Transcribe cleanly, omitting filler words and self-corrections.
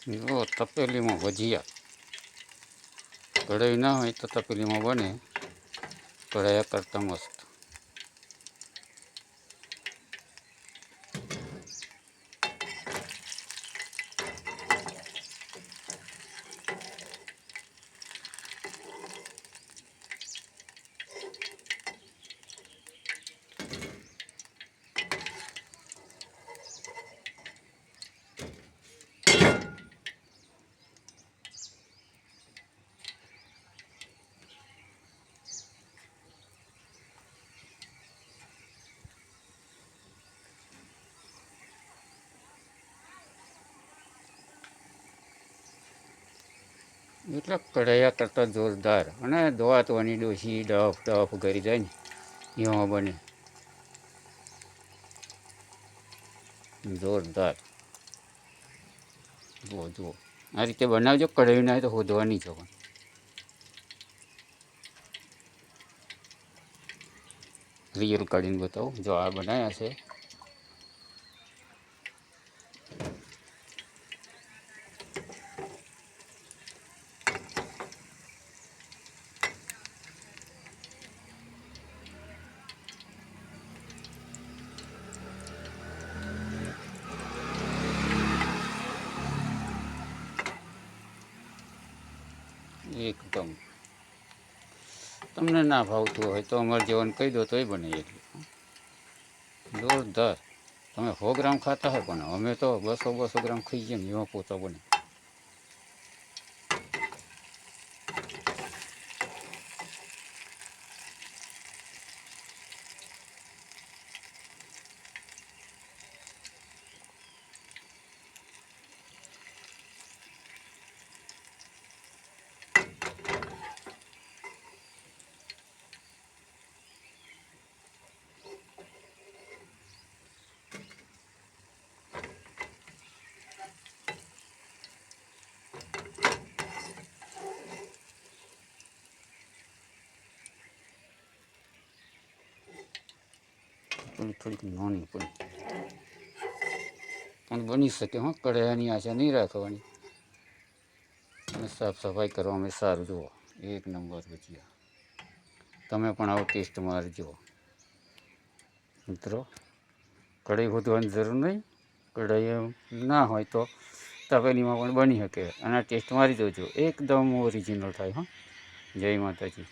જો તપેલીમાં ભજીયા, કઢાઈ ના હોય તો તપેલીમાં બને, કઢાયા કરતાં મસ્ત. એટલે કઢાયા કરતાં જોરદાર. અને દોવાતવાની ડોસી ડફ ડફ કરી જાય ને એમાં બને જોરદાર. જુઓ જુઓ, આ રીતે બનાવજો. કઢાઈ ના હોય તો હોદવાની છો. પણ રિયલ કાઢીને બતાવું. જો આ બનાવ્યા છે. એકદમ તમને ના ભાવતું હોય તો અમારે જેવાને કહી દો તોય બને. એટલું જોરદાર. તમે 100 ગ્રામ ખાતા હોય, પણ અમે તો 200 ગ્રામ ખાઈ જઈએ ને એવા પોતા બને. થોડીક નાની પણ પણ બની શકે. હા, કઢાઈની આશા નહીં રાખવાની. અને સાફ સફાઈ કરવામાં સારું. જુઓ, એક નંબર ભજીયા. તમે પણ આવો ટેસ્ટ મારજો મિત્રો. કઢાઈ હોદવાની જરૂર નહીં. કઢાઈ ના હોય તો તપેલીમાં પણ બની શકે. અને ટેસ્ટ મારી જોજો, એકદમ ઓરિજિનલ થાય. હા, જય માતાજી.